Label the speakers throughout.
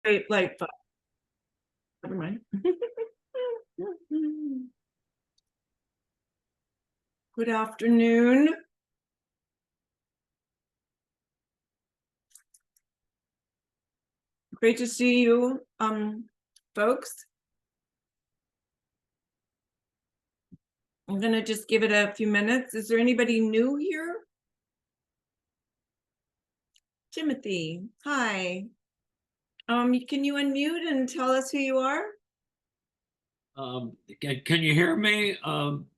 Speaker 1: like, never mind. Good afternoon. Great to see you, folks. I'm gonna just give it a few minutes. Is there anybody new here? Timothy, hi. Can you unmute and tell us who you are?
Speaker 2: Can you hear me?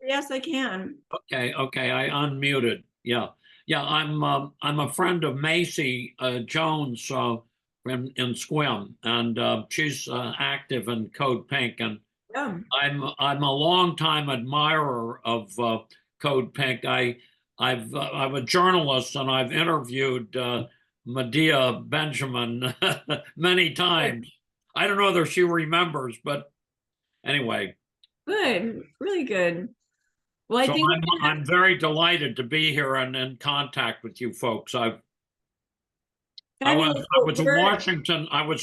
Speaker 1: Yes, I can.
Speaker 2: Okay, I unmuted. Yeah, I'm a friend of Macy Jones in Squim, and she's active in Code Pink, and
Speaker 1: Yeah.
Speaker 2: I'm a longtime admirer of Code Pink. I'm a journalist, and I've interviewed Medea Benjamin many times. I don't know whether she remembers, but anyway.
Speaker 1: Good, really good. Well, I
Speaker 2: So
Speaker 1: think
Speaker 2: I'm very delighted to be here and in contact with you folks. I was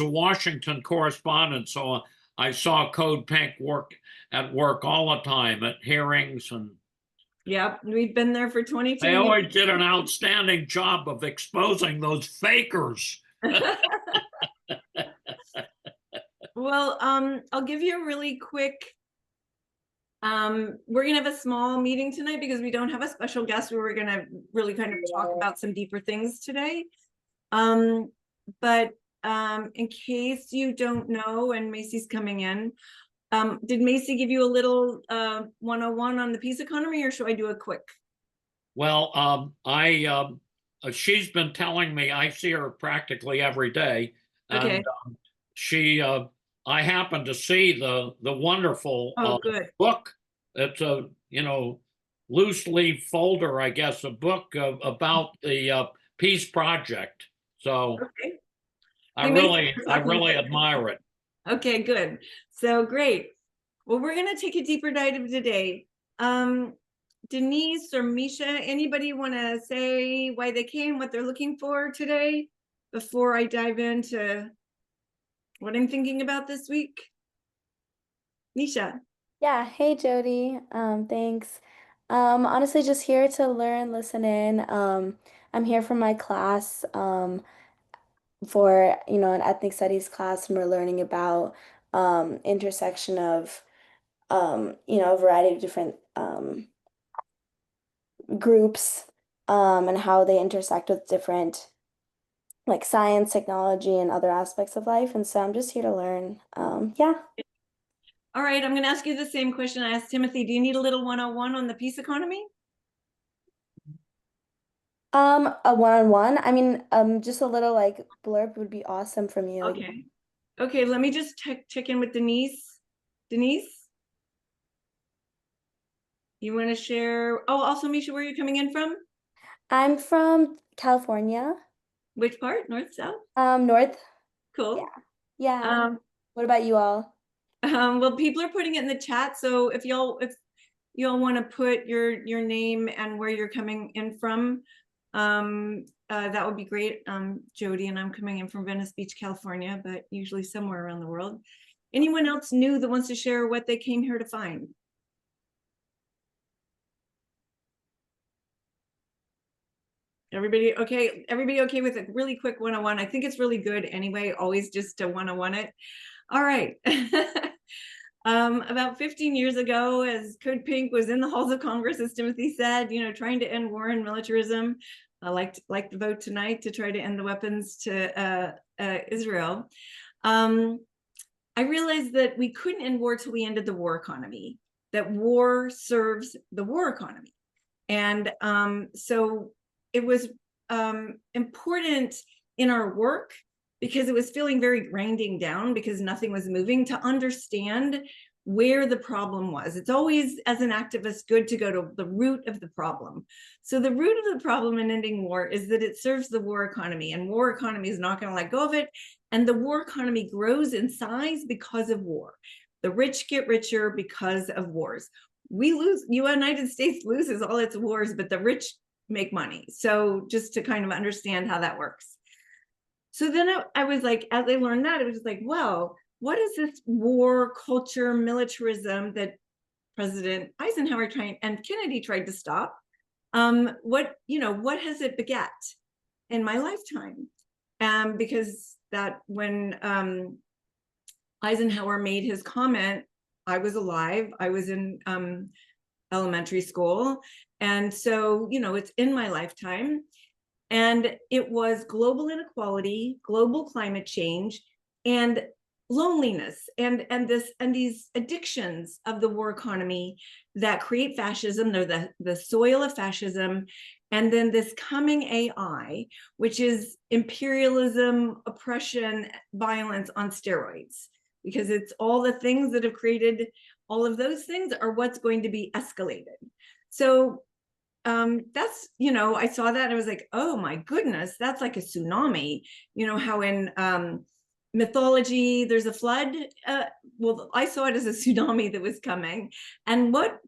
Speaker 2: a Washington correspondent, so I saw Code Pink at work all the time at hearings, and
Speaker 1: yep, we've been there for 22
Speaker 2: they
Speaker 1: years.
Speaker 2: always did an outstanding job of exposing those fakers.
Speaker 1: Well, I'll give you a really quick. We're gonna have a small meeting tonight because we don't have a special guest. We were gonna really kind of talk about some deeper things today. But in case you don't know, and Macy's coming in, did Macy give you a little 101 on the peace economy, or should I do a quick?
Speaker 2: Well, she's been telling me, I see her practically every day,
Speaker 1: Okay.
Speaker 2: and I happened to see the wonderful
Speaker 1: Good.
Speaker 2: book. It's a loose leaf folder, I guess, a book about the peace project. So
Speaker 1: okay.
Speaker 2: I really admire it.
Speaker 1: Okay, good. So great. Well, we're going to take a deeper dive today. Denise or Misha, anybody want to say why they came, what they're looking for today before I dive into what I'm thinking about this week? Misha.
Speaker 3: Yeah, hey Jody. Thanks. Honestly, just here to learn, listen in. I'm here for my class, for, an ethnic studies class, and we're learning about intersection of a variety of different groups, and how they intersect with different like science, technology, and other aspects of life. And so I'm just here to learn. Yeah.
Speaker 1: All right, I'm going to ask you the same question I asked Timothy. Do you need a little 101 on the peace economy?
Speaker 3: A one-on-one. I mean, just a little like blurb would be awesome from you.
Speaker 1: Okay. Okay, let me just check in with Denise. Denise? You want to share? Oh, also, Misha, where are you coming in from?
Speaker 3: I'm from California.
Speaker 1: Which part? North, south?
Speaker 3: North.
Speaker 1: Cool.
Speaker 3: Yeah. Yeah. What about you all?
Speaker 1: Well, people are putting it in the chat, so if y'all want to put your name and where you're coming in from, that would be great. Jody and I'm coming in from Venice Beach, California, but usually somewhere around the world. Anyone else new that wants to share what they came here to find? Everybody okay? Everybody okay with a really quick 101? I think it's really good anyway, always just to 101 it. All right. About 15 years ago, as Code Pink was in the halls of Congress, as Timothy said, trying to end war and militarism, like the vote tonight to try to end the weapons to Israel. I realized that we couldn't end war till we ended the war economy, that war serves the war economy. And so it was important in our work, because it was feeling very grinding down because nothing was moving, to understand where the problem was. It's always, as an activist, good to go to the root of the problem. So the root of the problem in ending war is that it serves the war economy, and war economy is not going to let go of it. And the war economy grows in size because of war. The rich get richer because of wars. We lose, the United States loses all its wars, but the rich make money. So just to kind of understand how that works. So then I was like, as I learned that, it was like, well, what is this war culture militarism that President Eisenhower and Kennedy tried to stop? What has it begat in my lifetime? Because that when Eisenhower made his comment, I was alive, I was in elementary school. And so, it's in my lifetime. And it was global inequality, global climate change, and loneliness, and these addictions of the war economy that create fascism. They're the soil of fascism. And then this coming AI, which is imperialism, oppression, violence on steroids, because it's all the things that have created all of those things are what's going to be escalated. So that's, I saw that and I was like, oh my goodness, that's like a tsunami. How in mythology there's a flood. Well, I saw it as a tsunami that was coming. And what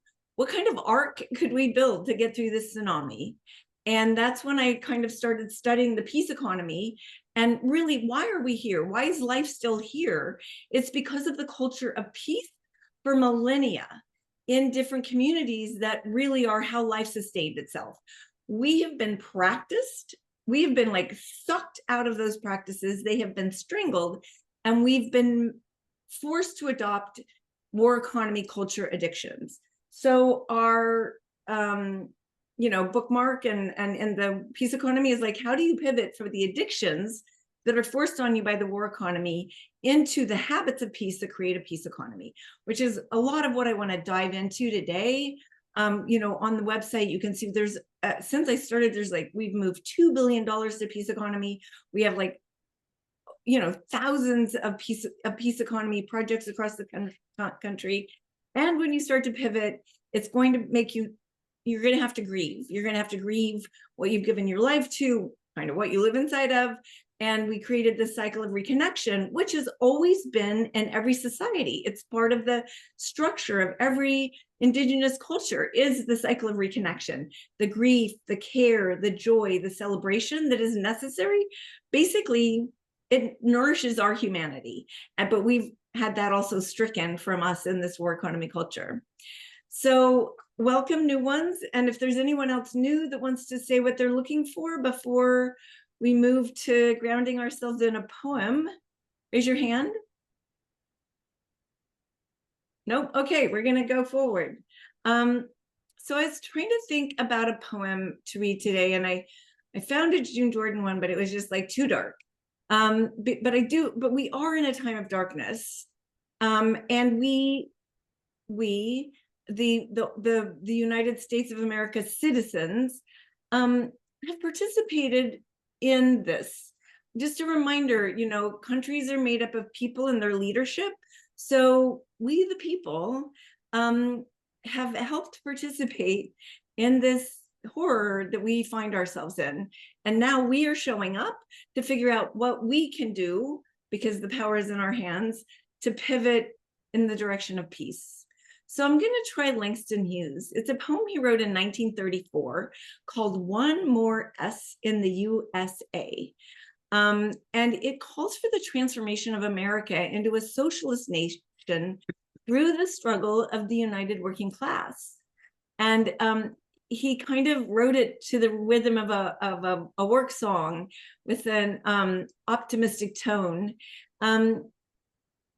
Speaker 1: kind of ark could we build to get through this tsunami? And that's when I kind of started studying the peace economy. And really, why are we here? Why is life still here? It's because of the culture of peace for millennia in different communities that really are how life sustained itself. We have been like sucked out of those practices. They have been strangled, and we've been forced to adopt war economy culture addictions. So our bookmark and the peace economy is like, how do you pivot from the addictions that are forced on you by the war economy into the habits of peace that create a peace economy, which is a lot of what I want to dive into today. On the website, you can see there's, since I started, there's like, we've moved $2 billion to peace economy. We have like, thousands of peace economy projects across the country. And when you start to pivot, it's going to make you're going to have to grieve. You're going to have to grieve what you've given your life to, kind of what you live inside of. And we created this cycle of reconnection, which has always been in every society. It's part of the structure of every indigenous culture, is the cycle of reconnection, the grief, the care, the joy, the celebration that is necessary. Basically, it nourishes our humanity. But we've had that also stricken from us in this war economy culture. So welcome new ones. And if there's anyone else new that wants to say what they're looking for before we move to grounding ourselves in a poem, raise your hand. Nope. Okay, we're going to go forward. So I was trying to think about a poem to read today, and I found a June Jordan one, but it was just like too dark. But we are in a time of darkness, and the United States of America citizens have participated in this. Just a reminder, countries are made up of people and their leadership. So we, the people, have helped participate in this horror that we find ourselves in. And now we are showing up to figure out what we can do, because the power is in our hands, to pivot in the direction of peace. So I'm going to try Langston Hughes. It's a poem he wrote in 1934 called One More S in the USA. And it calls for the transformation of America into a socialist nation through the struggle of the united working class. And he kind of wrote it to the rhythm of a work song with an optimistic tone.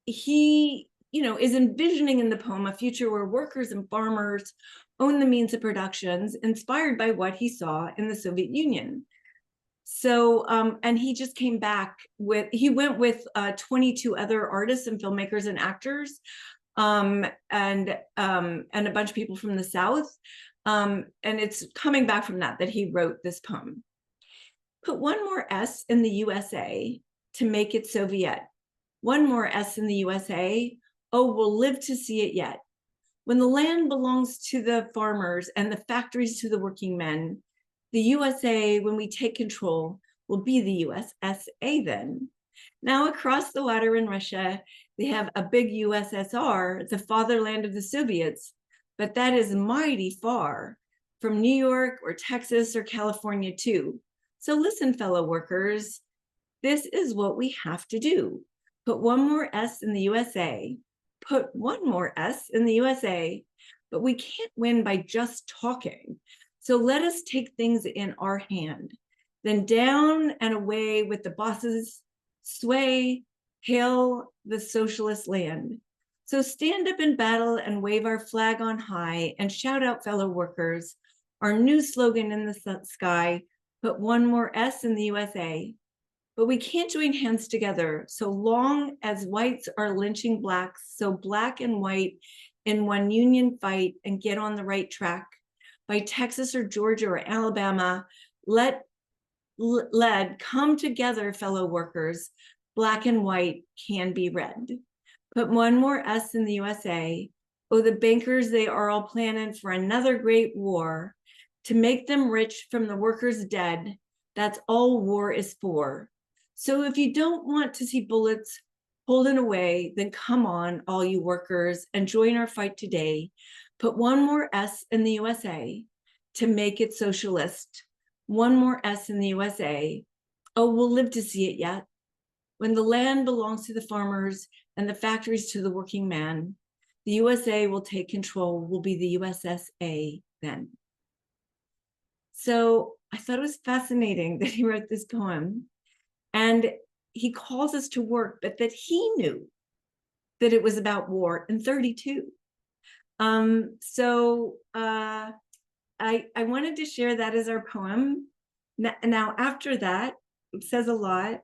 Speaker 1: He is envisioning in the poem a future where workers and farmers own the means of productions, inspired by what he saw in the Soviet Union. So, and he just came back he went with 22 other artists and filmmakers and actors, and a bunch of people from the South. And it's coming back from that he wrote this poem. Put one more S in the USA to make it Soviet. One more S in the USA. Oh, we'll live to see it yet. When the land belongs to the farmers and the factories to the working men, the USA, when we take control, will be the USSA then. Now across the water in Russia, they have a big USSR, the fatherland of the Soviets, but that is mighty far from New York or Texas or California too. So listen, fellow workers, This is what we have to do. Put one more S in the USA, put one more S in the USA, but we can't win by just talking. So let us take things in our hand. Then down and away with the bosses, sway, hail the socialist land. So stand up in battle and wave our flag on high and shout out, fellow workers, our new slogan in the sky, put one more S in the USA. But we can't join hands together so long as whites are lynching blacks, so black and white in one union fight and get on the right track. By Texas or Georgia or Alabama, led come together, fellow workers, black and white can be red. Put one more S in the USA. Oh, the bankers, they are all planning for another great war to make them rich from the workers dead. That's all war is for. So if you don't want to see bullets holding away, then come on, all you workers, and join our fight today. Put one more S in the USA to make it socialist. One more S in the USA. Oh, we'll live to see it yet. When the land belongs to the farmers and the factories to the working man, the USA will take control, will be the USSA then. So I thought it was fascinating that he wrote this poem. And he calls us to work, but that he knew that it was about war in 32. I wanted to share that as our poem. Now, after that, it says a lot.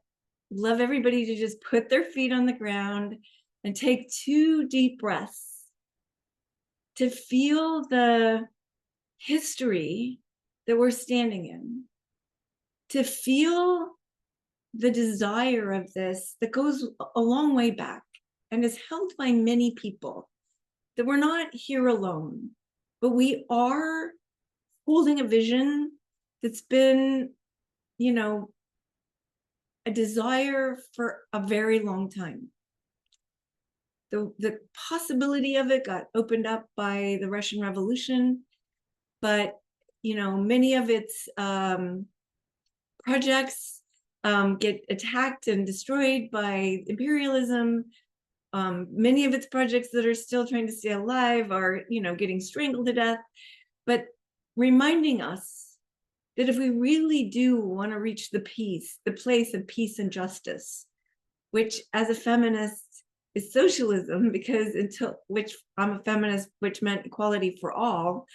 Speaker 1: Love everybody to just put their feet on the ground and take 2 deep breaths to feel the history that we're standing in, to feel the desire of this that goes a long way back and is held by many people, that we're not here alone, but we are holding a vision that's been, you know, a desire for a very long time. The possibility of it got opened up by the Russian Revolution, but, you know, many of its projects get attacked and destroyed by imperialism. Many of its projects that are still trying to stay alive are, you know, getting strangled to death. But reminding us that if we really do want to reach the place of peace and justice, which as a feminist is socialism, because which I'm a feminist, which meant equality for all,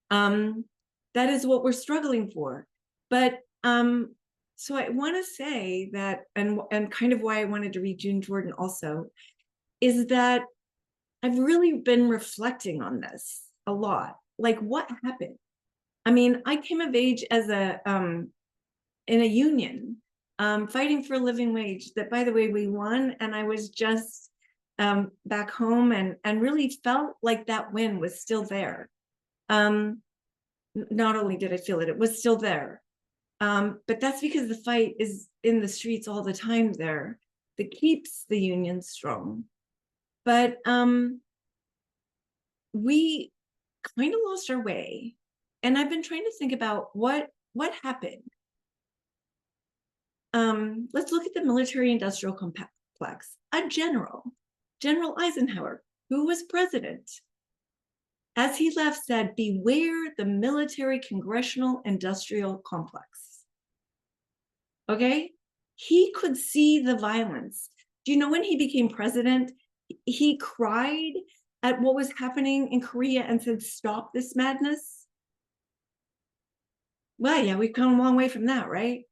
Speaker 1: that is what we're struggling for. But so I want to say that, and kind of why I wanted to read June Jordan also, is that I've really been reflecting on this a lot. Like, what happened? I mean, I came of age as in a union, fighting for a living wage that, by the way, we won. And I was just back home and really felt like that win was still there. Not only did I feel it, it was still there. But that's because the fight is in the streets all the time there that keeps the union strong. But we kind of lost our way. And I've been trying to think about what happened. Let's look at the military-industrial complex. A General Eisenhower, who was president, as he left said, beware the military congressional industrial complex. Okay? He could see the violence. Do you know when he became president, he cried at what was happening in Korea and said, stop this madness? Well, yeah, we've come a long way from that, right?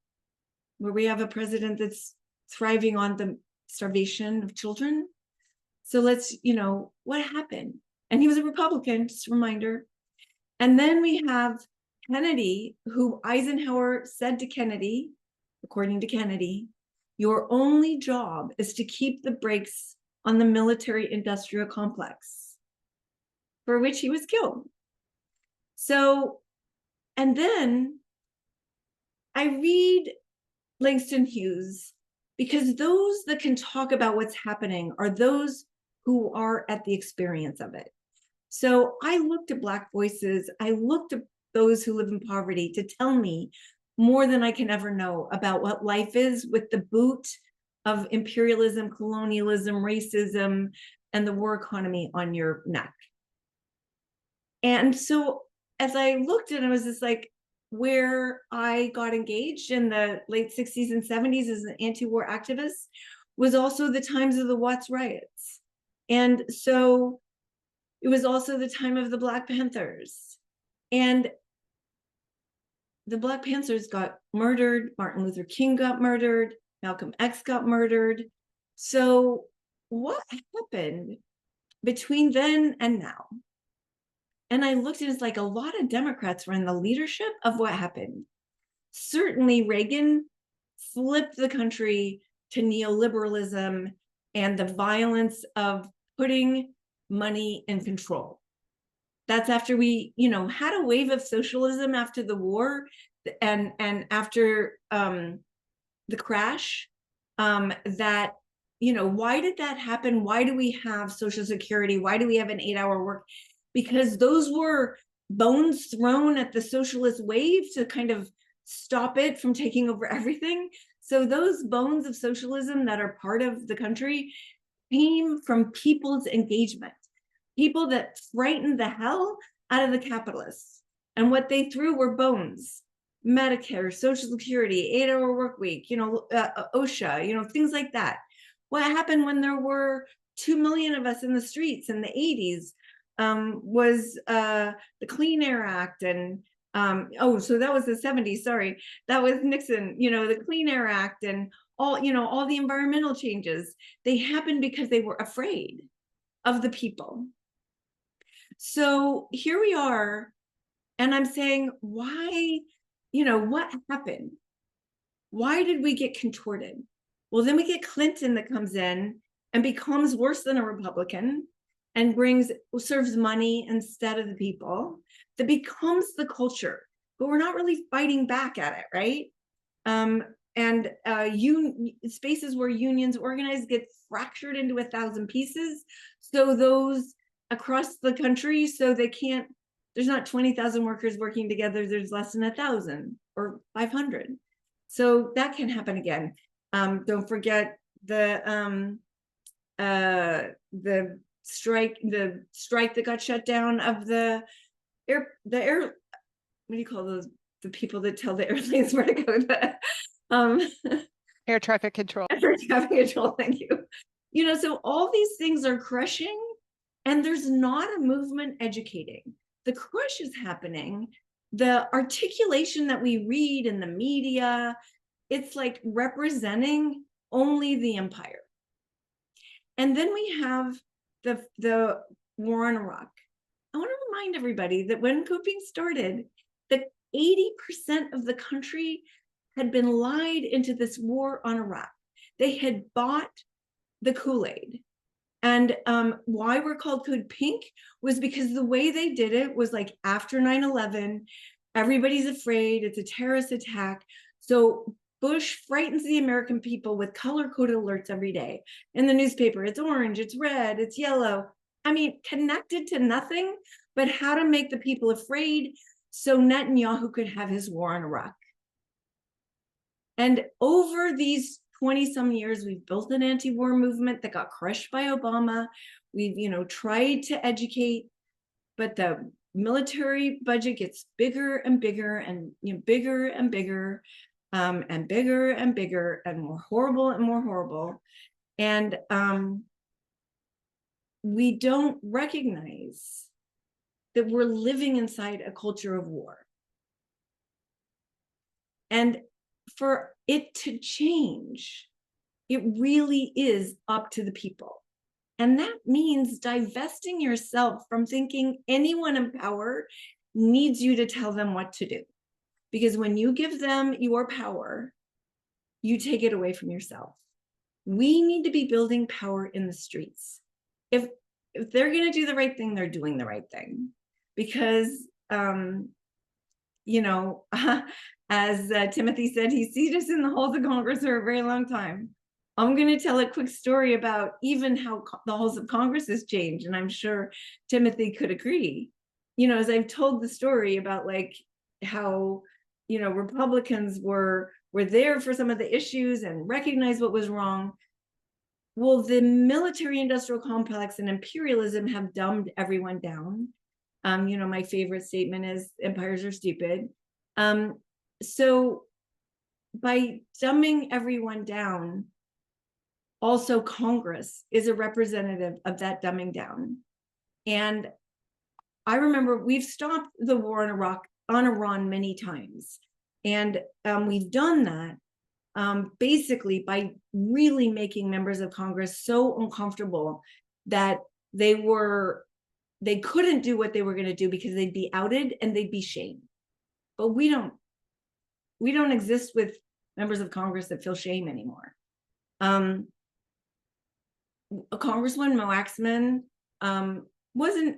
Speaker 1: Where we have a president that's thriving on the starvation of children. So let's, you know, what happened? And he was a Republican, just a reminder. And then we have Kennedy, who Eisenhower said to Kennedy, according to Kennedy, your only job is to keep the brakes on the military-industrial complex, for which he was killed. So, and then I read Langston Hughes because those that can talk about what's happening are those who are at the experience of it. So I looked at Black voices, I looked at those who live in poverty to tell me more than I can ever know about what life is with the boot of imperialism, colonialism, racism, and the war economy on your neck. And so as I looked at it, I was just like, where I got engaged in the late 60s and 70s as an anti-war activist was also the times of the Watts riots. And so it was also the time of the Black Panthers. And the Black Panthers got murdered, Martin Luther King got murdered, Malcolm X got murdered. So what happened between then and now? And I looked at it as like a lot of Democrats were in the leadership of what happened. Certainly Reagan flipped the country to neoliberalism and the violence of putting money in control. That's after we, had a wave of socialism after the war and after the crash. That, why did that happen? Why do we have Social Security? Why do we have an 8-hour work? Because those were bones thrown at the socialist wave to kind of stop it from taking over everything. So those bones of socialism that are part of the country came from people's engagement, people that frightened the hell out of the capitalists. And what they threw were bones, Medicare, Social Security, 8-hour work week, OSHA, things like that. What happened when there were 2 million of us in the streets in the 80s? Was the Clean Air Act and so that was the 70s, sorry, that was Nixon, the Clean Air Act and all the environmental changes. They happened because they were afraid of the people. So here we are, and I'm saying, why, what happened? Why did we get contorted? Well, then we get Clinton that comes in and becomes worse than a Republican and serves money instead of the people, that becomes the culture, but we're not really fighting back at it, right? Spaces where unions organize get fractured into 1,000 pieces. So those across the country, so they can't, there's not 20,000 workers working together, there's less than 1,000 or 500. So that can happen again. Don't forget the strike that got shut down of the air, what do you call those, the people that tell the airplanes where to go,
Speaker 4: Air traffic control.
Speaker 1: Air traffic control, thank you. So all these things are crushing, and there's not a movement educating. The crush is happening. The articulation that we read in the media, it's like representing only the empire. And then we have the war in Iraq. I want to remind everybody that when CODEPINK started, that 80% of the country had been lied into this war on Iraq. They had bought the Kool-Aid. And why we're called CODEPINK was because the way they did it was like after 9/11, everybody's afraid, it's a terrorist attack. So Bush frightens the American people with color-coded alerts every day. In the newspaper, it's orange, it's red, it's yellow. I mean, connected to nothing, but how to make the people afraid so Netanyahu could have his war in Iraq. And over these 20-some years, we've built an anti-war movement that got crushed by Obama. We've, tried to educate, but the military budget gets bigger and bigger and bigger and bigger. And bigger and bigger and more horrible. And we don't recognize that we're living inside a culture of war. And for it to change, it really is up to the people. And that means divesting yourself from thinking anyone in power needs you to tell them what to do. Because when you give them your power, you take it away from yourself. We need to be building power in the streets. If they're going to do the right thing, they're doing the right thing. Because, as Timothy said, he's seen us in the halls of Congress for a very long time. I'm going to tell a quick story about even how the halls of Congress has changed. And I'm sure Timothy could agree. As I've told the story about like how Republicans were there for some of the issues and recognized what was wrong. Well, the military industrial complex and imperialism have dumbed everyone down. My favorite statement is empires are stupid. So by dumbing everyone down, also Congress is a representative of that dumbing down. And I remember we've stopped the war in Iran many times. And we've done that basically by really making members of Congress so uncomfortable that they couldn't do what they were going to do because they'd be outed and they'd be shamed. But we don't exist with members of Congress that feel shame anymore. Congresswoman Waxman wasn't,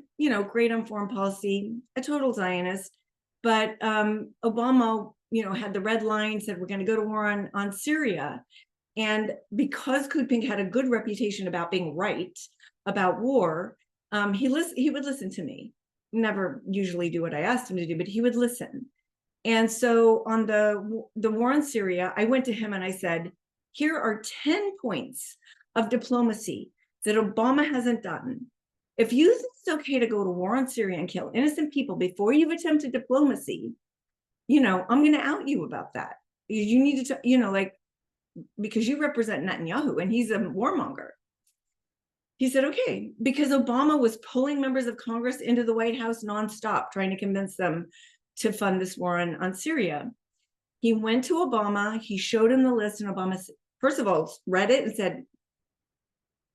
Speaker 1: great on foreign policy, a total Zionist, but Obama, had the red line, said we're going to go to war on Syria. And because CODEPINK had a good reputation about being right about war, he would listen to me. Never usually do what I asked him to do, but he would listen. And so on the war in Syria, I went to him and I said, here are 10 points of diplomacy that Obama hasn't done. If you think it's okay to go to war on Syria and kill innocent people before you've attempted diplomacy, I'm going to out you about that. You need to, because you represent Netanyahu and he's a warmonger. He said, okay, because Obama was pulling members of Congress into the White House nonstop, trying to convince them to fund this war on Syria. He went to Obama, he showed him the list, and Obama, first of all, read it and said,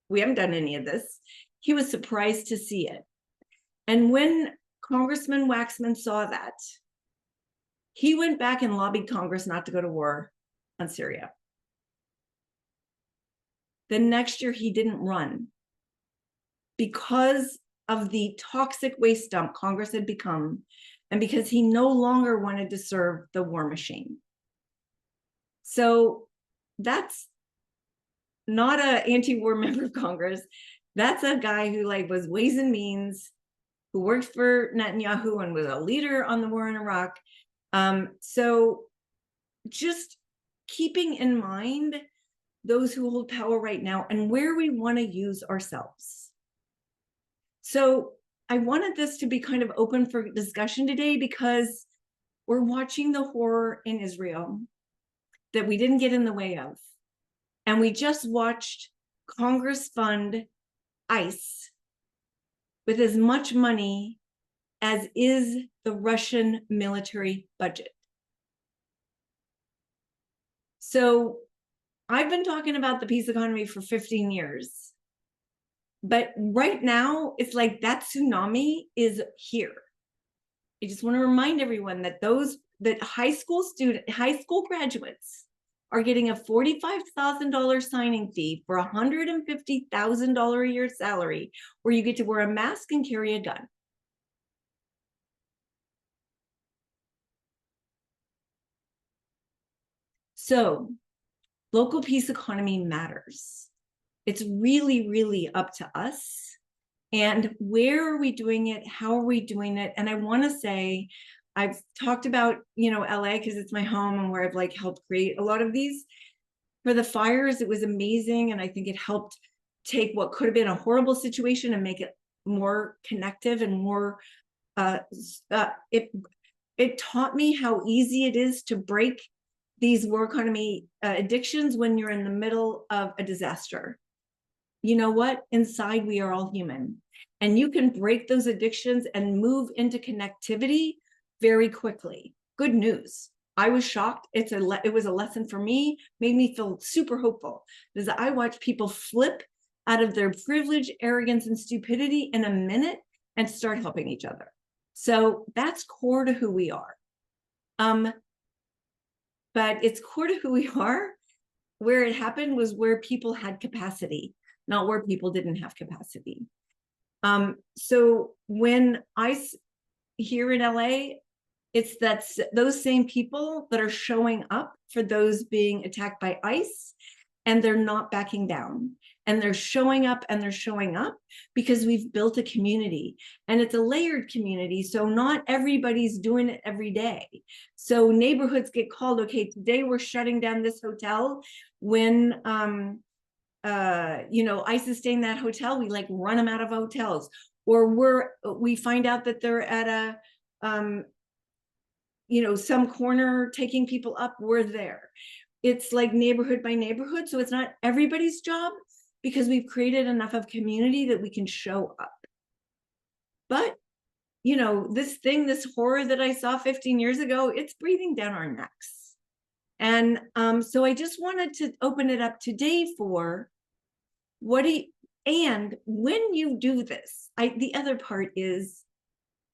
Speaker 1: we haven't done any of this. He was surprised to see it. And when Congressman Waxman saw that, he went back and lobbied Congress not to go to war on Syria. The next year, he didn't run because of the toxic waste dump Congress had become, and because he no longer wanted to serve the war machine. So that's not an anti-war member of Congress. That's a guy who was Ways and Means, who worked for Netanyahu and was a leader on the war in Iraq. So just keeping in mind those who hold power right now and where we want to use ourselves. So I wanted this to be kind of open for discussion today because we're watching the horror in Israel that we didn't get in the way of. And we just watched Congress fund ICE with as much money as is the Russian military budget. So I've been talking about the peace economy for 15 years. But right now, it's like that tsunami is here. I just want to remind everyone that high school graduates are getting a $45,000 signing fee for a $150,000 a year salary, where you get to wear a mask and carry a gun. So, local peace economy matters. It's really, really up to us. And where are we doing it? How are we doing it? And I want to say, I've talked about, LA because it's my home and where I've helped create a lot of these. For the fires, it was amazing. And I think it helped take what could have been a horrible situation and make it more connective and more, it taught me how easy it is to break these war economy addictions when you're in the middle of a disaster. You know what? Inside, we are all human. And you can break those addictions and move into connectivity very quickly. Good news. I was shocked. It was a lesson for me, made me feel super hopeful. Because I watched people flip out of their privilege, arrogance, and stupidity in a minute and start helping each other. So that's core to who we are. But it's core to who we are. Where it happened was where people had capacity, not where people didn't have capacity. So when here in LA, it's those same people that are showing up for those being attacked by ICE, and they're not backing down. and they're showing up, and they're showing up because we've built a community, and it's a layered community. So not everybody's doing it every day. So neighborhoods get called, okay, today we're shutting down this hotel. When ISIS stay in that hotel, we like run them out of hotels, or we find out that they're at a some corner taking people up, we're there. It's like neighborhood by neighborhood. So it's not everybody's job, because we've created enough of community that we can show up. But this horror that I saw 15 years ago, it's breathing down our necks. And so I just wanted to open it up today for and when you do this, the other part is,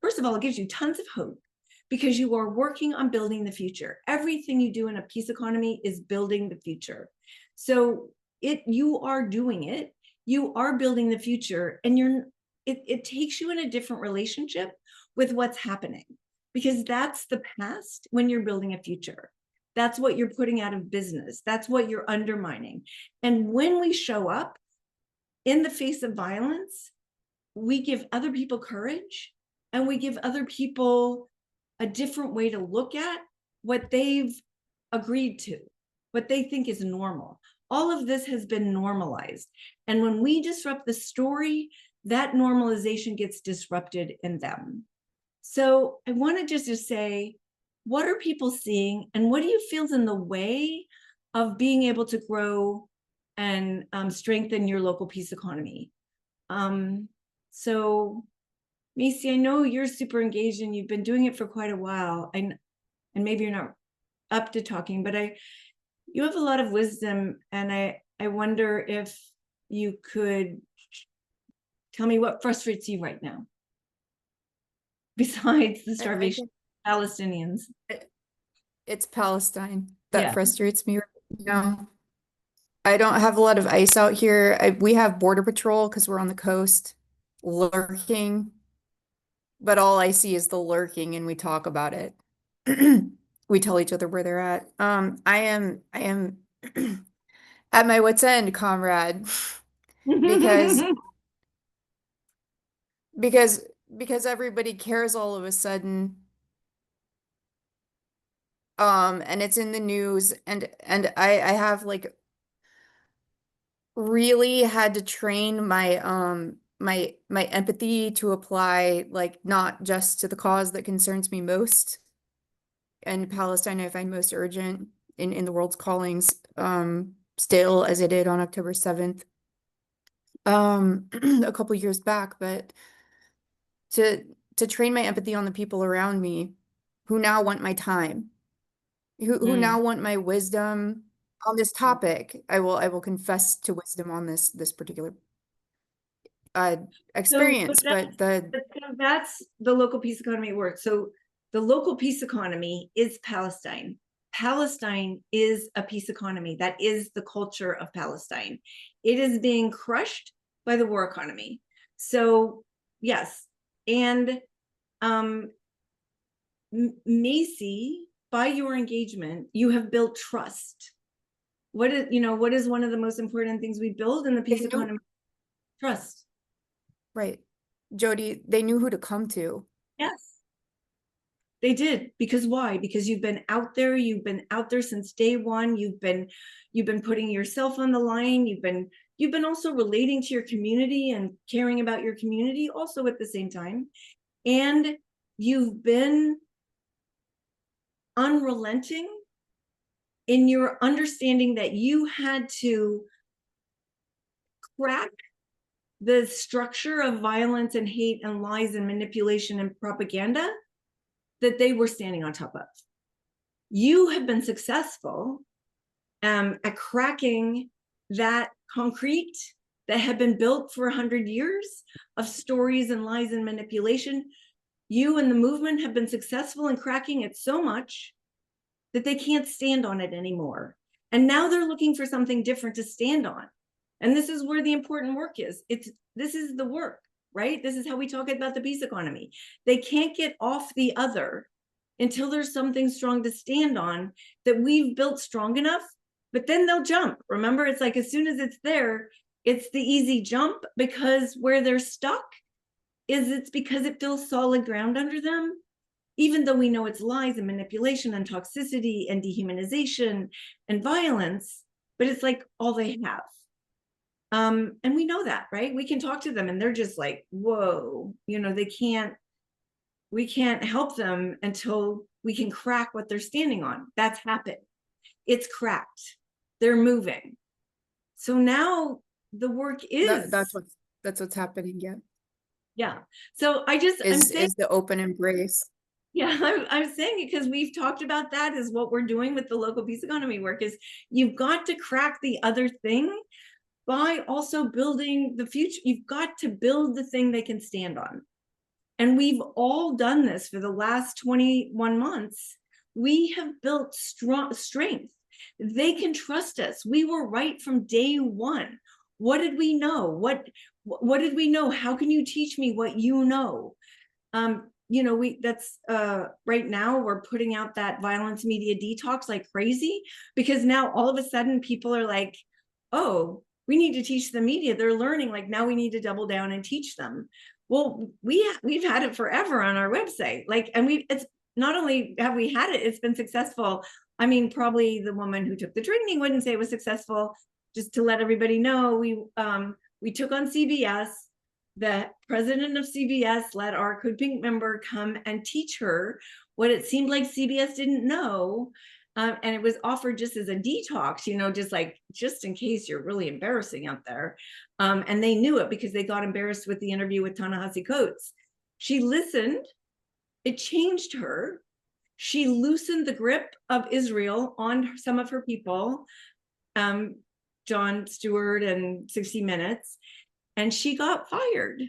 Speaker 1: first of all, it gives you tons of hope, because you are working on building the future. Everything you do in a peace economy is building the future. So you are doing it, you are building the future, and it takes you in a different relationship with what's happening, because that's the past when you're building a future. That's what you're putting out of business. That's what you're undermining. And when we show up in the face of violence, we give other people courage, and we give other people a different way to look at what they've agreed to, what they think is normal. All of this has been normalized. And when we disrupt the story, that normalization gets disrupted in them. So I wanted just to say, what are people seeing, and what do you feel is in the way of being able to grow and strengthen your local peace economy? So Macy, I know you're super engaged and you've been doing it for quite a while, and maybe you're not up to talking, but you have a lot of wisdom, and I wonder if you could tell me what frustrates you right now, besides the starvation of Palestinians.
Speaker 5: It's Palestine that
Speaker 1: Yeah.
Speaker 5: frustrates me right now. I don't have a lot of ice out here. We have border patrol because we're on the coast, lurking, but all I see is the lurking, and we talk about it. We tell each other where they're at. I am at my wit's end, comrade, because everybody cares all of a sudden. And it's in the news, and I have like really had to train my my empathy to apply, like, not just to the cause that concerns me most. And Palestine I find most urgent in the world's callings, still, as I did on October 7th, a couple years back, but to train my empathy on the people around me who now want my time, who now want my wisdom on this topic. I will confess to wisdom on this particular experience, but
Speaker 1: that's the local peace economy work. So the local peace economy is Palestine. Palestine is a peace economy. That is the culture of Palestine. It is being crushed by the war economy. So yes, and Macy, by your engagement, you have built trust. What is one of the most important things we build in the peace economy? Trust.
Speaker 5: Right. Jody, they knew who to come to.
Speaker 1: Yes. They did. Because why? Because you've been out there since day one. You've been putting yourself on the line. You've been also relating to your community and caring about your community also at the same time. And you've been unrelenting in your understanding that you had to crack the structure of violence and hate and lies and manipulation and propaganda that they were standing on top of. You have been successful at cracking that concrete that had been built for 100 years of stories and lies and manipulation. You and the movement have been successful in cracking it so much that they can't stand on it anymore. And now they're looking for something different to stand on. And this is where the important work is. This is the work, right? This is how we talk about the peace economy. They can't get off the other until there's something strong to stand on that we've built strong enough, but then they'll jump. Remember, it's like as soon as it's there, It's the easy jump, because where they're stuck it's because it feels solid ground under them, even though we know it's lies and manipulation and toxicity and dehumanization and violence, but it's like all they have. And we know that, right? We can talk to them and they're just like, whoa, you know, we can't help them until we can crack what they're standing on. That's happened. It's cracked. They're moving. So now the work is
Speaker 5: That's what's happening. Yeah.
Speaker 1: Yeah. So I'm saying,
Speaker 5: Is the open embrace.
Speaker 1: yeah, I'm saying it because we've talked about that is what we're doing with the local peace economy work, is you've got to crack the other thing by also building the future. You've got to build the thing they can stand on. And we've all done this for the last 21 months. We have built strength. They can trust us. We were right from day one. What did we know? What did we know? How can you teach me what you know? You know, that's right now we're putting out that violence media detox like crazy, because now all of a sudden people are like, oh, we need to teach the media. They're learning, like now we need to double down and teach them. Well, we've had it forever on our website. Like, and it's not only have we had it, it's been successful. I mean, probably the woman who took the training wouldn't say it was successful. Just to let everybody know, we took on CBS. The president of CBS let our CODEPINK member come and teach her what it seemed like CBS didn't know. And it was offered just as a detox, you know, just in case you're really embarrassing out there. And they knew it because they got embarrassed with the interview with Ta-Nehisi Coates. She listened, it changed her. She loosened the grip of Israel on some of her people, Jon Stewart and 60 Minutes, and she got fired.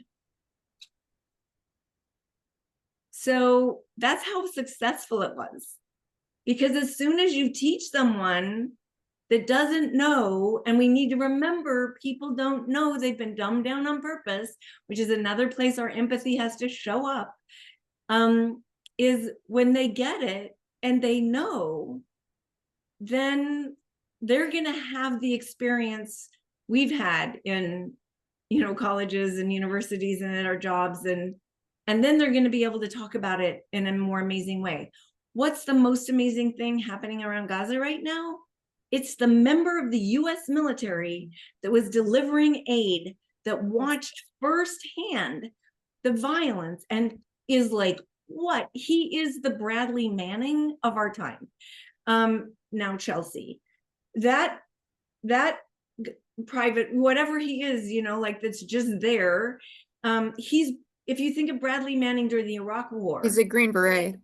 Speaker 1: So that's how successful it was. Because as soon as you teach someone that doesn't know, and we need to remember people don't know, they've been dumbed down on purpose, which is another place our empathy has to show up, is when they get it and they know, then they're going to have the experience we've had in, you know, colleges and universities and in our jobs, and then they're going to be able to talk about it in a more amazing way. What's the most amazing thing happening around Gaza right now? It's the member of the US military that was delivering aid that watched firsthand the violence and is like, what? He is the Bradley Manning of our time. Now Chelsea, that private, whatever he is, you know, like that's just there. If you think of Bradley Manning during the Iraq War.
Speaker 5: He's a Green Beret.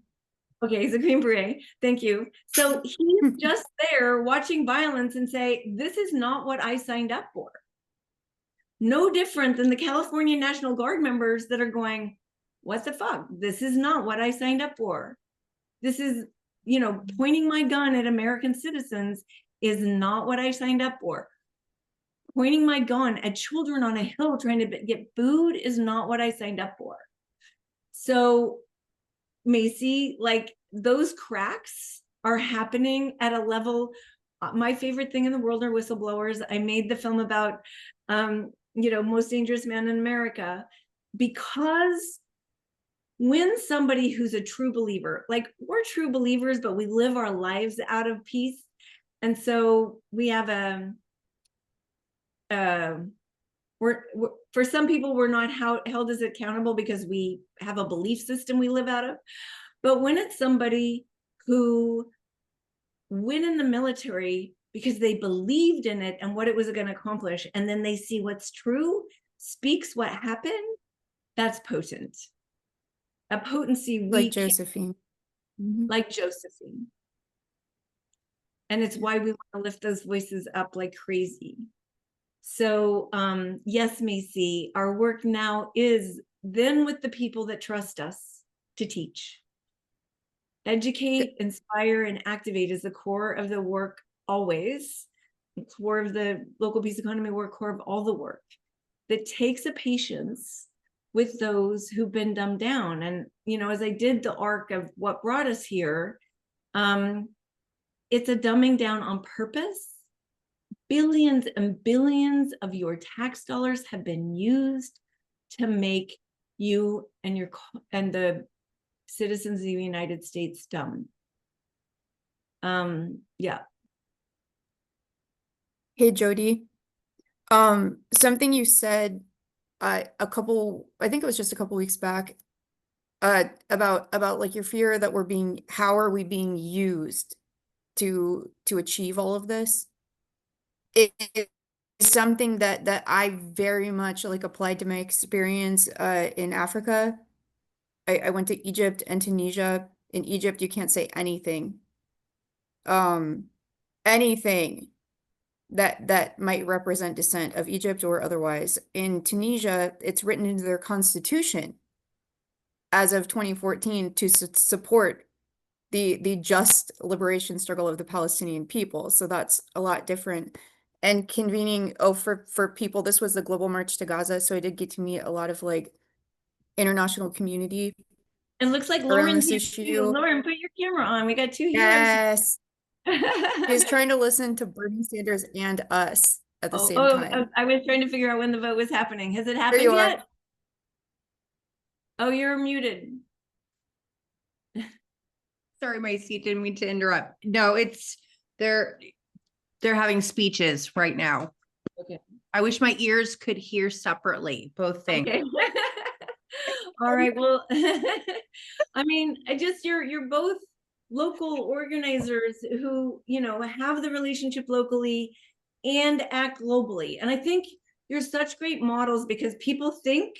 Speaker 1: Okay, he's a Green Beret. Thank you. So he's just there watching violence and say, this is not what I signed up for. No different than the California National Guard members that are going, what the fuck? This is not what I signed up for. This is, you know, pointing my gun at American citizens is not what I signed up for. Pointing my gun at children on a hill trying to get food is not what I signed up for. So Macy, like those cracks are happening at a level. My favorite thing in the world are whistleblowers. I made the film about, you know, most dangerous man in America, because when somebody who's a true believer, like we're true believers, but we live our lives out of peace. And so we have for some people, we're not held as accountable because we have a belief system we live out of. But when it's somebody who went in the military because they believed in it and what it was going to accomplish, and then they see what's true, speaks what happened, that's potent. A potency
Speaker 5: Like Josephine.
Speaker 1: like Josephine. And it's why we want to lift those voices up like crazy. So yes, Macy, our work now is then with the people that trust us to teach. Educate, inspire, and activate is the core of the work always. The core of the local peace economy work, core of all the work that takes a patience with those who've been dumbed down. And, you know, as I did the arc of what brought us here, it's a dumbing down on purpose billions and billions of your tax dollars have been used to make you and the citizens of the United States dumb. Yeah.
Speaker 5: Hey, Jody. Something you said I think it was just a couple weeks back, about like your fear that how are we being used to achieve all of this? It is something that I very much like applied to my experience in Africa. I went to Egypt and Tunisia. In Egypt, you can't say anything. Anything that might represent dissent of Egypt or otherwise. In Tunisia, it's written into their constitution as of 2014 to support the just liberation struggle of the Palestinian people. So that's a lot different. And convening, for people, this was the Global March to Gaza, so I did get to meet a lot of like international community.
Speaker 1: It looks like
Speaker 5: around
Speaker 1: Lauren's
Speaker 5: this
Speaker 1: here too.
Speaker 5: issue.
Speaker 1: Lauren, put your camera on. We got two healers.
Speaker 5: Yes. He's trying to listen to Bernie Sanders and us at the same time.
Speaker 1: I was trying to figure out when the vote was happening. Has it
Speaker 5: There
Speaker 1: happened
Speaker 5: you
Speaker 1: yet?
Speaker 5: are.
Speaker 1: Oh, you're muted.
Speaker 4: Sorry, Macy, didn't mean to interrupt. No, they're having speeches right now.
Speaker 1: Okay.
Speaker 4: I wish my ears could hear separately, both things.
Speaker 1: Okay. All right. Well, I mean, you're both local organizers who, have the relationship locally and act globally. And I think you're such great models because people think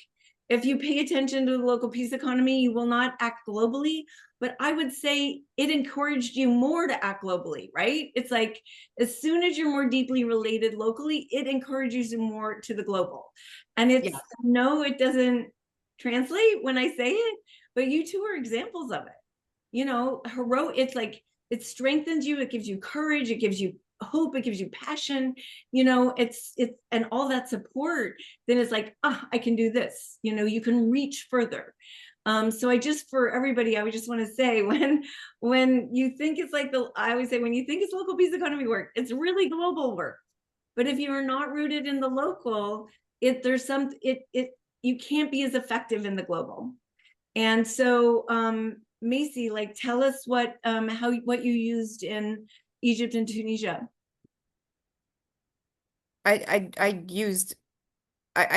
Speaker 1: if you pay attention to the local peace economy, you will not act globally. But I would say it encouraged you more to act globally, right? It's like, as soon as you're more deeply related locally, it encourages you more to the global. And it's, no, it doesn't translate when I say it, but you two are examples of it. It's like, it strengthens you, it gives you courage, it gives you hope, it gives you passion, it's and all that support, then it's like, I can do this, you can reach further. So for everybody, I would just want to say, when you think it's like I always say, when you think it's local peace economy work, it's really global work. But if you're not rooted in the local, you can't be as effective in the global. And so, Macy, like, tell us what you used in Egypt and Tunisia.
Speaker 5: I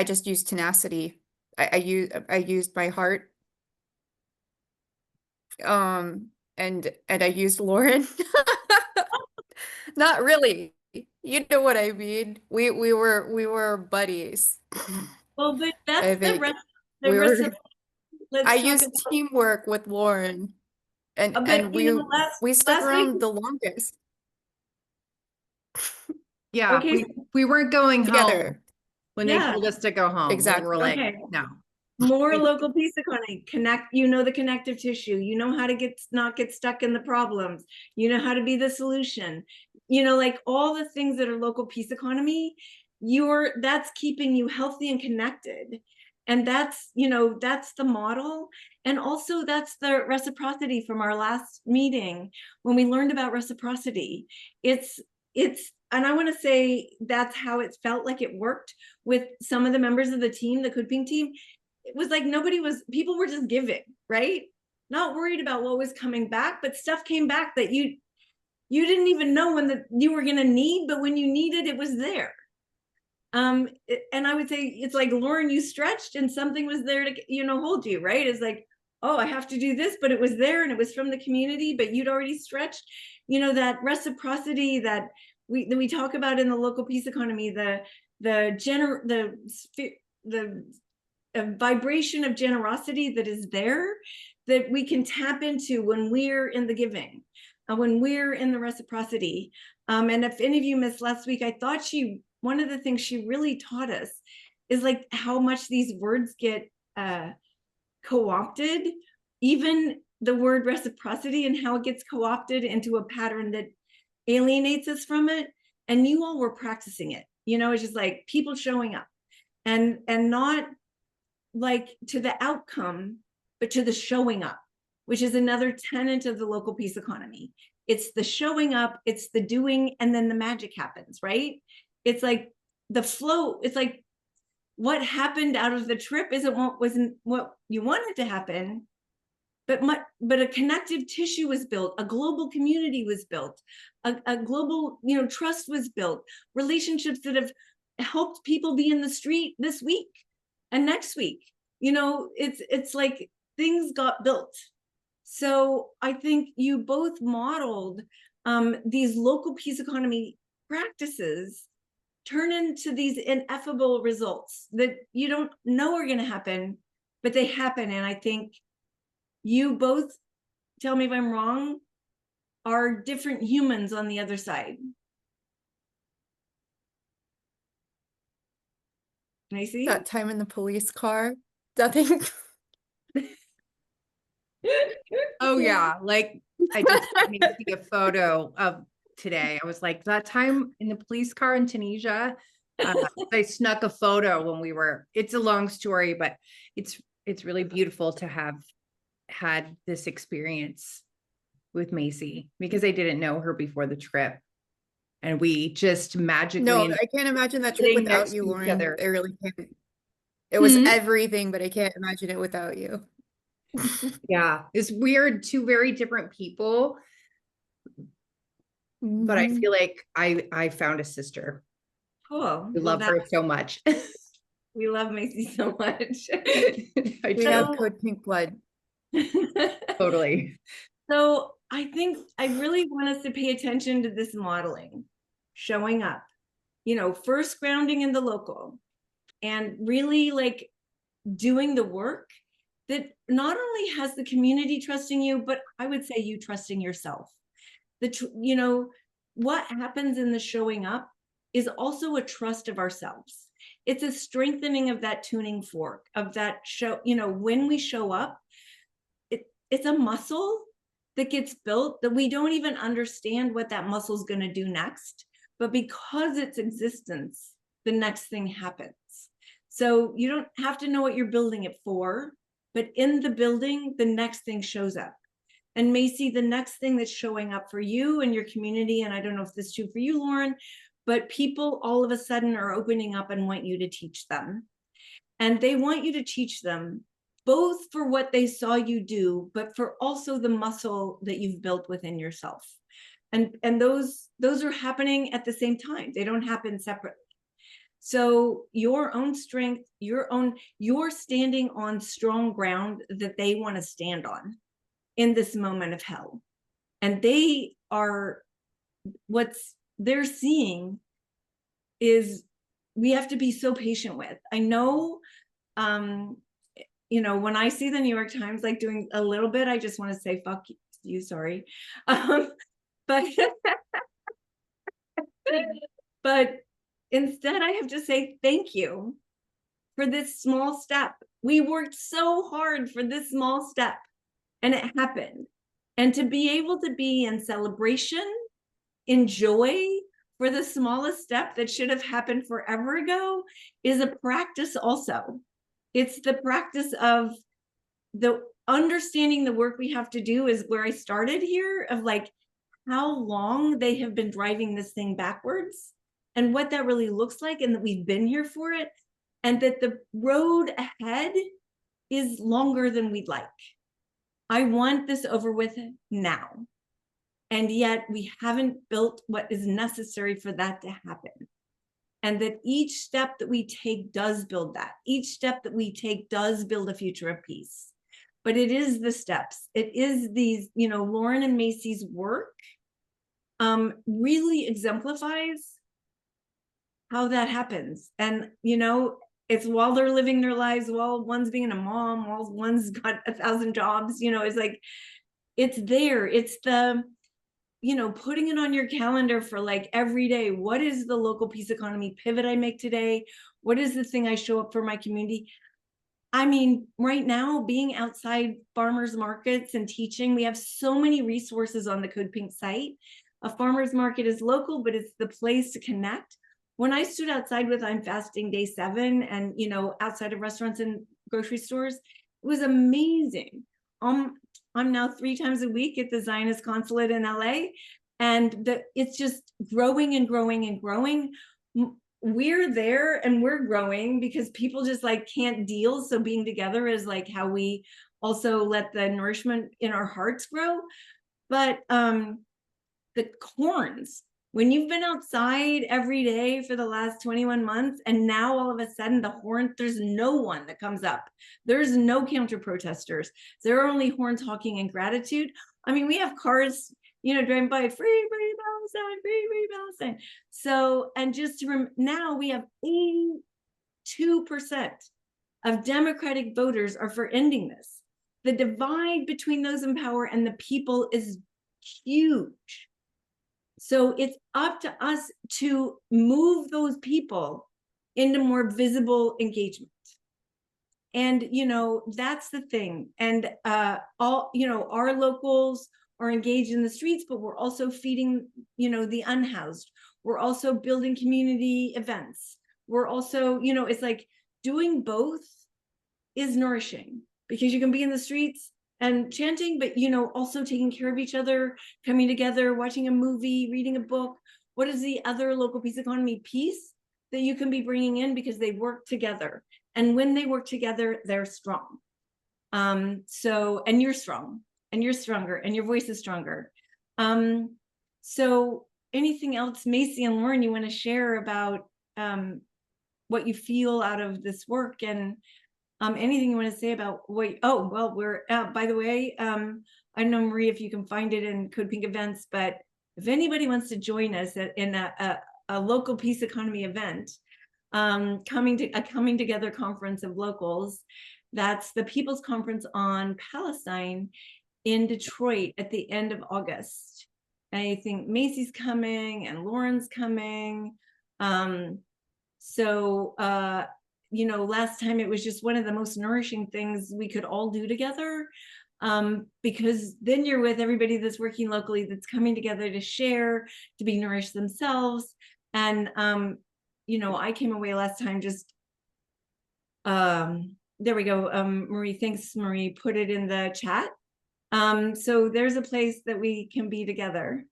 Speaker 5: just used tenacity. I used my heart. And I used Lauren. Not really. You know what I mean. We were buddies.
Speaker 1: Well, but that's
Speaker 5: I
Speaker 1: the
Speaker 5: think
Speaker 1: rest.
Speaker 5: we were. I
Speaker 1: Let's
Speaker 5: used teamwork with Lauren, and we stuck around the longest.
Speaker 4: Yeah,
Speaker 1: okay.
Speaker 4: we weren't going
Speaker 5: together
Speaker 4: home when they told us to go home.
Speaker 5: Exactly.
Speaker 4: We were like,
Speaker 1: Okay.
Speaker 4: no.
Speaker 1: More local peace economy, the connective tissue, how to not get stuck in the problems, how to be the solution, like all the things that are local peace economy, that's keeping you healthy and connected. And that's the model. And also that's the reciprocity from our last meeting when we learned about reciprocity. It's and I want to say that's how it felt like it worked with some of the members of the team, the CODEPINK team. It was like people were just giving, right? Not worried about what was coming back, but stuff came back that you didn't even know you were going to need, but when you needed, it was there. And I would say it's like, Lauren, you stretched and something was there to, hold you, right? It's like, oh, I have to do this, but it was there and it was from the community, but you'd already stretched, that reciprocity that we talk about in the local peace economy, the vibration of generosity that is there, that we can tap into when we're in the giving, when we're in the reciprocity. And if any of you missed last week, I thought one of the things she really taught us is like how much these words get co-opted, even the word reciprocity, and how it gets co-opted into a pattern that alienates us from it. And you all were practicing it, it's just like people showing up and not like to the outcome, but to the showing up, which is another tenet of the local peace economy. It's the showing up, it's the doing, and then the magic happens, right? it's like the flow, it's like what happened out of the trip wasn't what you wanted to happen, but a connective tissue was built, a global community was built, a global, trust was built, relationships that have helped people be in the street this week and next week. It's like things got built. So I think you both modeled these local peace economy practices turn into these ineffable results that you don't know are going to happen, but they happen. And I think you both, tell me if I'm wrong, are different humans on the other side. Macy?
Speaker 5: That time in the police car, nothing.
Speaker 4: Oh yeah, like I just need to see a photo of today. I was like, that time in the police car in Tunisia, I snuck a photo when we were. It's a long story, but it's really beautiful to have had this experience with Macy because I didn't know her before the trip, and we just magically.
Speaker 5: No, I can't imagine that trip
Speaker 4: sitting
Speaker 5: without
Speaker 4: next
Speaker 5: you,
Speaker 4: to each
Speaker 5: Lauren.
Speaker 4: other.
Speaker 5: I really can't. It was
Speaker 1: Mhm.
Speaker 5: everything, but I can't imagine it without you.
Speaker 4: Yeah, it's weird. Two very different people, but I
Speaker 5: Mhm.
Speaker 4: feel like I found a sister.
Speaker 1: Cool.
Speaker 4: I
Speaker 1: Well,
Speaker 4: love her so much.
Speaker 1: we love Macy so much.
Speaker 4: I
Speaker 5: We have
Speaker 1: So-
Speaker 5: code pink blood.
Speaker 4: totally.
Speaker 1: So I think I really want us to pay attention to this modeling, showing up, first grounding in the local and really like doing the work that not only has the community trusting you, but I would say you trusting yourself. What happens in the showing up is also a trust of ourselves. It's a strengthening of that tuning fork, of that show, when we show up, it's a muscle that gets built that we don't even understand what that muscle is going to do next. But because it's existence, the next thing happens. So you don't have to know what you're building it for, but in the building, the next thing shows up. And Macy, the next thing that's showing up for you and your community, and I don't know if this is true for you, Lauren, but people all of a sudden are opening up and want you to teach them. And they want you to teach them both for what they saw you do, but for also the muscle that you've built within yourself. And those are happening at the same time. They don't happen separately. So your own strength, you're standing on strong ground that they want to stand on in this moment of hell. And what's they're seeing is we have to be so patient with. I know, when I see the New York Times, like doing a little bit, I just want to say, fuck you, sorry. But instead I have to say, thank you for this small step. We worked so hard for this small step and it happened. And to be able to be in celebration, in joy for the smallest step that should have happened forever ago is a practice also. It's the practice of the understanding the work we have to do is where I started here of like how long they have been driving this thing backwards and what that really looks like and that we've been here for it and that the road ahead is longer than we'd like. I want this over with now. And yet we haven't built what is necessary for that to happen. And that each step that we take does build that. Each step that we take does build a future of peace. But it is the steps. It is these, Lauren and Macy's work really exemplifies how that happens. And, it's while they're living their lives, while one's being a mom, while one's got 1,000 jobs, it's like, it's there. It's the, putting it on your calendar for like every day. What is the local peace economy pivot I make today? What is the thing I show up for my community? I mean, right now, being outside farmers markets and teaching, we have so many resources on the CODEPINK site. A farmers market is local, but it's the place to connect. When I stood outside with I'm Fasting Day 7 and, outside of restaurants and grocery stores, it was amazing. I'm now 3 times a week at the Zionist consulate in LA, and it's just growing and growing and growing. we're there and we're growing because people just like can't deal. So being together is like how we also let the nourishment in our hearts grow. But the horns, when you've been outside every day for the last 21 months, and now all of a sudden the horn, there's no one that comes up. There's no counter protesters. There are only horns honking in gratitude. I mean, we have cars, driving by, free Palestine, free Palestine. So, and just to now we have 82% of Democratic voters are for ending this. The divide between those in power and the people is huge. So it's up to us to move those people into more visible engagement. And, that's the thing. And our locals are engaged in the streets, but we're also feeding, the unhoused. We're also building community events. We're also, it's like doing both is nourishing, because you can be in the streets and chanting, but also taking care of each other, coming together, watching a movie, reading a book. What is the other local peace economy piece that you can be bringing in, because they work together, and when they work together, they're strong. And you're strong, and you're stronger, and your voice is stronger. So anything else, Macy and Lauren, you want to share about what you feel out of this work, and anything you want to say about what? Oh, well, we're by the way, I don't know, Marie, if you can find it in CODEPINK events, but if anybody wants to join us in a local peace economy event, coming together conference of locals, that's the People's Conference on Palestine in Detroit at the end of August. And I think Macy's coming and Lauren's coming. Last time it was just one of the most nourishing things we could all do together, because then you're with everybody that's working locally, that's coming together to share, to be nourished themselves. And, I came away last time just, there we go. Marie, thanks, Marie, put it in the chat. So there's a place that we can be together.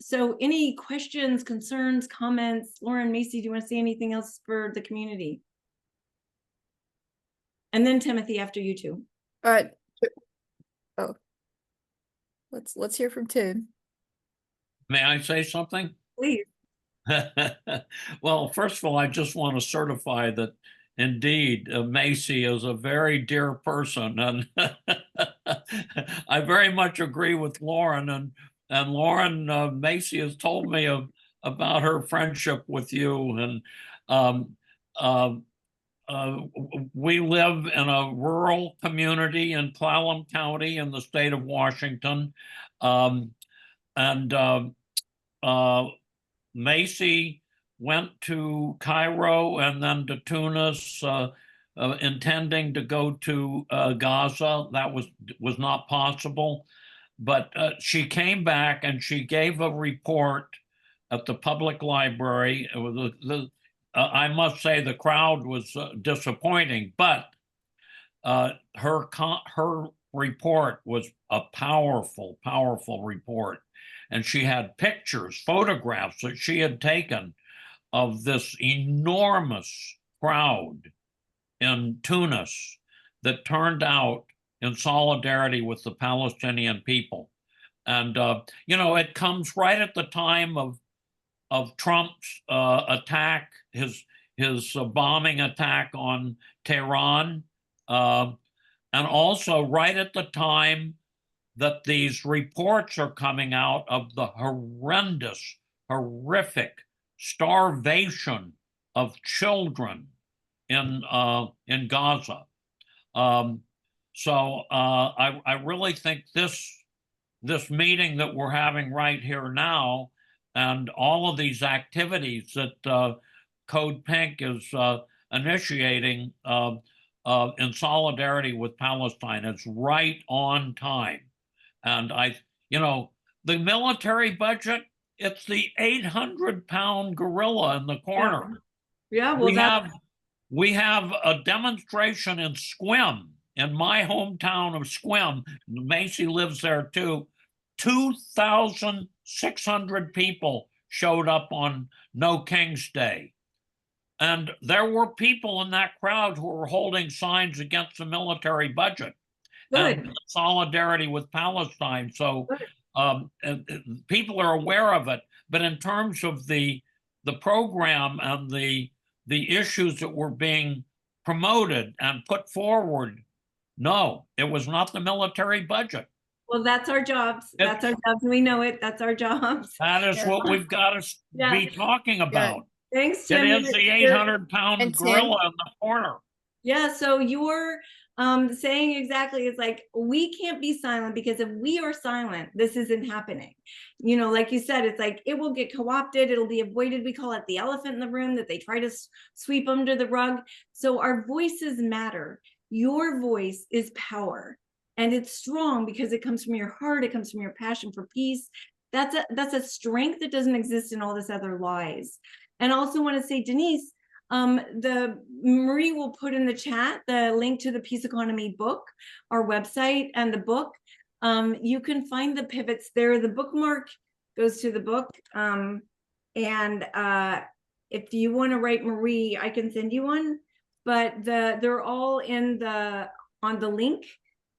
Speaker 1: So any questions, concerns, comments? Lauren, Macy, do you want to say anything else for the community? And then Timothy, after you two.
Speaker 5: Let's hear from Tim.
Speaker 2: May I say something?
Speaker 1: Please.
Speaker 2: Well, first of all, I just want to certify that indeed Macy is a very dear person, and I very much agree with Lauren. And Lauren, Macy has told me about her friendship with you, and we live in a rural community in Clallam County in the state of Washington, Macy went to Cairo and then to Tunis, intending to go to Gaza. That was not possible, but she came back and she gave a report at the public library. I must say the crowd was disappointing, but her report was a powerful, powerful report. And she had pictures, photographs that she had taken of this enormous crowd in Tunis that turned out in solidarity with the Palestinian people. And, it comes right at the time of Trump's attack, his bombing attack on Tehran, and also right at the time that these reports are coming out of the horrendous, horrific starvation of children in Gaza. So I really think this meeting that we're having right here now, and all of these activities that CODEPINK is initiating in solidarity with Palestine, is right on time. And the military budget, it's the 800-pound gorilla in the corner.
Speaker 1: Yeah, well,
Speaker 2: we have a demonstration in Sequim, in my hometown of Sequim. Macy lives there too. 2,600 people showed up on No King's Day. And there were people in that crowd who were holding signs against the military budget and
Speaker 1: Good.
Speaker 2: solidarity with Palestine. So
Speaker 1: Good.
Speaker 2: people are aware of it. But in terms of the program and the issues that were being promoted and put forward, no, it was not the military budget.
Speaker 1: Well, that's our jobs. That's our jobs. We know it. That's our jobs.
Speaker 2: That is what we've got to be talking about.
Speaker 1: Thanks,
Speaker 2: It
Speaker 1: Tim.
Speaker 2: is the 800-pound gorilla in the corner.
Speaker 1: Yeah, so you're saying exactly, it's like, we can't be silent, because if we are silent, this isn't happening. You know, like you said, it's like, it will get co-opted, it'll be avoided. We call it the elephant in the room that they try to sweep under the rug. So our voices matter. Your voice is power, and it's strong because it comes from your heart, it comes from your passion for peace. That's a strength that doesn't exist in all this other lies. And I also want to say, Denise, Marie will put in the chat the link to the Peace Economy book, our website, and the book. You can find the pivots there. The bookmark goes to the book. If you want to write Marie, I can send you one, but they're all on the link.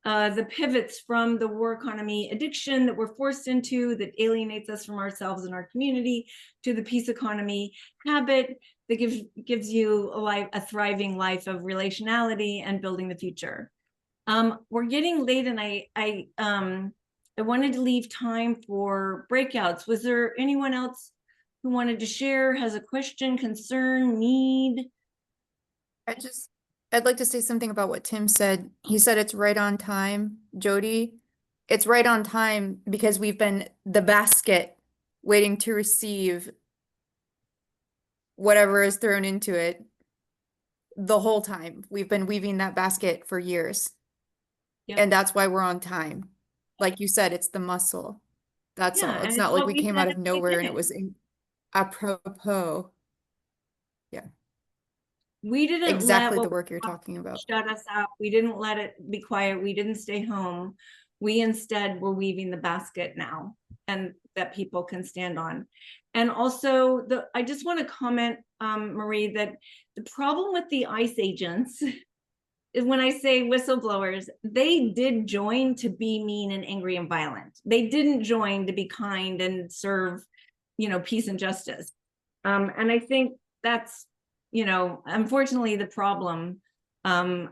Speaker 1: The pivots from the war economy addiction that we're forced into, that alienates us from ourselves and our community, to the peace economy habit that gives you a thriving life of relationality and building the future. We're getting late, and I wanted to leave time for breakouts. Was there anyone else who wanted to share, has a question, concern, need?
Speaker 5: I'd like to say something about what Tim said. He said it's right on time, Jody. It's right on time because we've been the basket waiting to receive whatever is thrown into it the whole time. We've been weaving that basket for years.
Speaker 1: Yep.
Speaker 5: And that's why we're on time. Like you said, it's the muscle. That's all. It's not like we came out of nowhere and it was apropos. Yeah.
Speaker 1: We didn't
Speaker 5: exactly
Speaker 1: let
Speaker 5: the work you're talking about.
Speaker 1: Shut us up. We didn't let it be quiet. We didn't stay home. We instead were weaving the basket now, and that people can stand on. And also, I just want to comment, Marie, that the problem with the ICE agents is, when I say whistleblowers, they did join to be mean and angry and violent. They didn't join to be kind and serve, peace and justice. And I think that's, unfortunately, the problem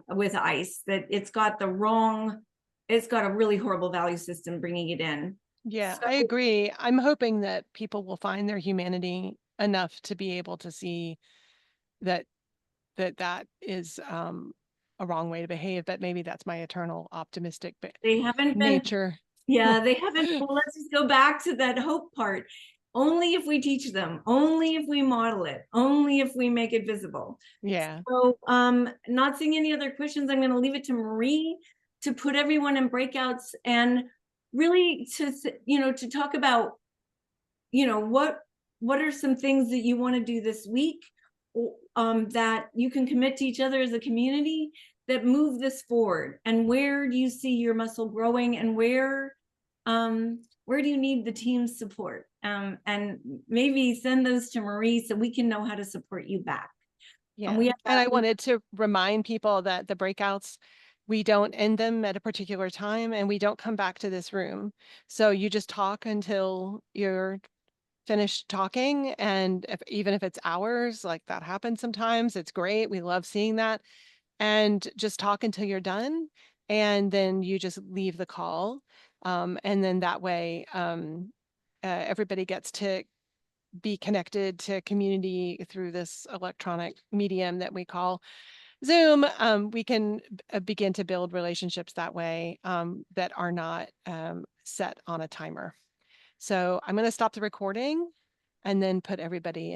Speaker 1: with ICE, that it's got a really horrible value system bringing it in.
Speaker 6: Yeah, so I agree. I'm hoping that people will find their humanity enough to be able to see that is a wrong way to behave, but maybe that's my eternal optimistic nature.
Speaker 1: Yeah, they haven't. Well, let's just go back to that hope part. Only if we teach them, only if we model it, only if we make it visible.
Speaker 6: Yeah.
Speaker 1: So not seeing any other questions, I'm going to leave it to Marie to put everyone in breakouts, and really to talk about, what are some things that you want to do this week, that you can commit to each other as a community, that move this forward, and where do you see your muscle growing, and where do you need the team's support? And maybe send those to Marie so we can know how to support you back.
Speaker 6: Yeah. And I wanted to remind people that the breakouts, we don't end them at a particular time, and we don't come back to this room. So you just talk until you're finished talking. And even if it's hours, like that happens sometimes, it's great. We love seeing that. And just talk until you're done. And then you just leave the call. And then that way, everybody gets to be connected to community through this electronic medium that we call Zoom. We can begin to build relationships that way, that are not set on a timer. So I'm going to stop the recording and then put everybody in